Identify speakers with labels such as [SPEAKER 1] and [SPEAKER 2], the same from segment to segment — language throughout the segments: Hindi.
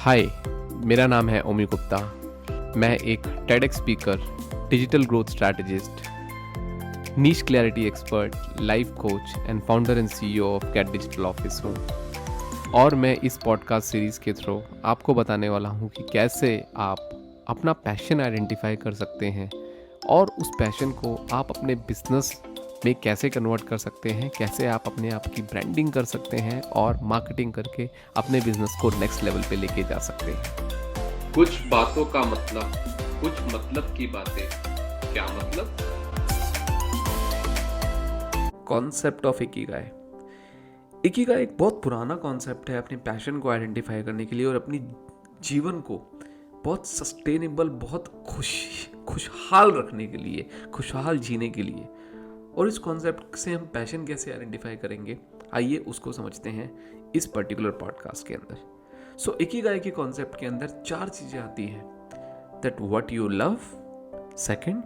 [SPEAKER 1] हाय, मेरा नाम है ओमी गुप्ता। मैं एक TEDx speaker, digital growth strategist, niche clarity expert, life coach and founder and CEO of gate digital office हूँ। और मैं इस पॉडकास्ट सीरीज़ के थ्रू आपको बताने वाला हूँ कि कैसे आप अपना पैशन आइडेंटिफाई कर सकते हैं और उस पैशन को आप अपने बिजनेस में कैसे कन्वर्ट कर सकते हैं, कैसे आप अपने आप की ब्रांडिंग कर सकते हैं और मार्केटिंग करके अपने बिजनेस को नेक्स्ट लेवल पे लेके जा सकते हैं। कुछ बातों का मतलब, कुछ मतलब की बातें। क्या मतलब? Concept of Ikigai. इकिगाई एक बहुत पुराना कॉन्सेप्ट है अपने पैशन को आइडेंटिफाई करने के लिए और अपनी जीवन को बहुत सस्टेनेबल, बहुत खुशहाल रखने के लिए, खुशहाल जीने के लिए। और इस कॉन्सेप्ट से हम पैशन कैसे आइडेंटिफाई करेंगे, आइए उसको समझते हैं इस पर्टिकुलर पॉडकास्ट के अंदर। सो इकिगाई के कॉन्सेप्ट के अंदर 4 चीज़ें आती हैं। That what you love, second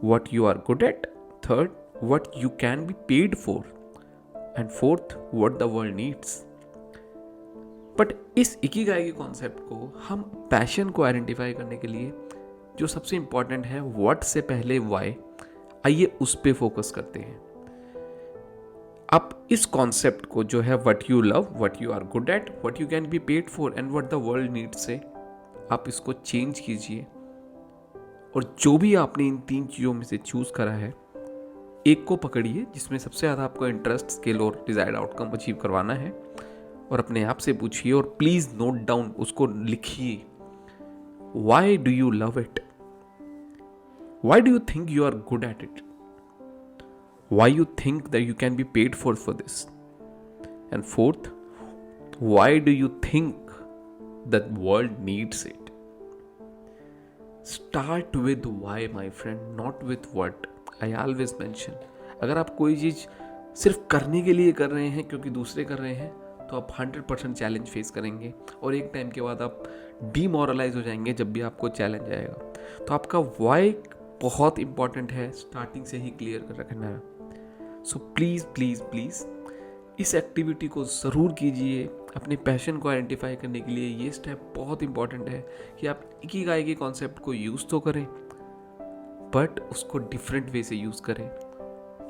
[SPEAKER 1] what you are good at, third what you can be paid for, and fourth what the world needs. But इस इकिगाई के कॉन्सेप्ट को हम पैशन को आइडेंटिफाई करने के लिए जो सबसे इंपॉर्टेंट है, व्हाट से पहले वाई, आइए उस पे फोकस करते हैं। आप इस कॉन्सेप्ट को जो है what you love, what you are good at, what you can be paid for and what the world needs से आप इसको चेंज कीजिए। और जो भी आपने इन 3 चीज़ों में से चूज करा है, एक को पकड़िए जिसमें सबसे ज़्यादा आपको इंटरेस्ट, स्किल और डिजायर्ड आउटकम अचीव करवाना है, और अपने आप से पूछिए और प्लीज नोट डाउन, उसको लिखिए। Why do you love it? Why do you think you are good at it? Why you think that you can be paid for this? And fourth, why do you think that world needs it? Start with why, my friend, not with what. I always mention, अगर आप कोई चीज़ सिर्फ करने के लिए कर रहे हैं क्योंकि दूसरे कर रहे हैं, तो आप 100% चैलेंज फेस करेंगे और एक टाइम के बाद आप डीमोरलाइज हो जाएंगे जब भी आपको चैलेंज आएगा। तो आपका वाई बहुत इंपॉर्टेंट है, स्टार्टिंग से ही क्लियर कर रखना है। सो प्लीज़ प्लीज़ प्लीज़ इस एक्टिविटी को ज़रूर कीजिए। अपने पैशन को आइडेंटिफाई करने के लिए ये स्टेप बहुत इंपॉर्टेंट है कि आप इकिगाई के कॉन्सेप्ट को यूज़ तो करें, बट उसको डिफरेंट वे से यूज़ करें।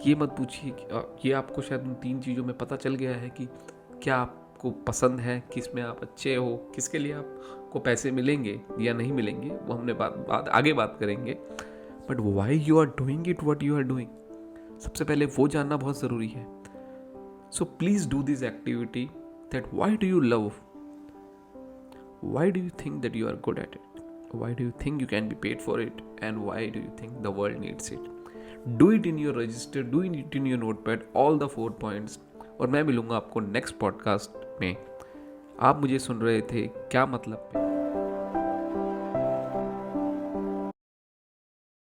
[SPEAKER 1] ये मत पूछिए कि ये आपको शायद उन 3 चीज़ों में पता चल गया है कि क्या आपको पसंद है, किस में आप अच्छे हो, किसके लिए आपको पैसे मिलेंगे या नहीं मिलेंगे, वो हमने आगे बात करेंगे। But why you are doing it, what you are doing, सबसे पहले वो जानना बहुत ज़रूरी है। So please do this activity, that why do you love, why do you think that you are good at it, why do you think you can be paid for it, and why do you think the world needs it. Do it in your register, do it in your notepad, all the 4 points. और मैं मिलूंगा आपको नेक्स्ट पॉडकास्ट में। आप मुझे सुन रहे थे क्या मतलब पे।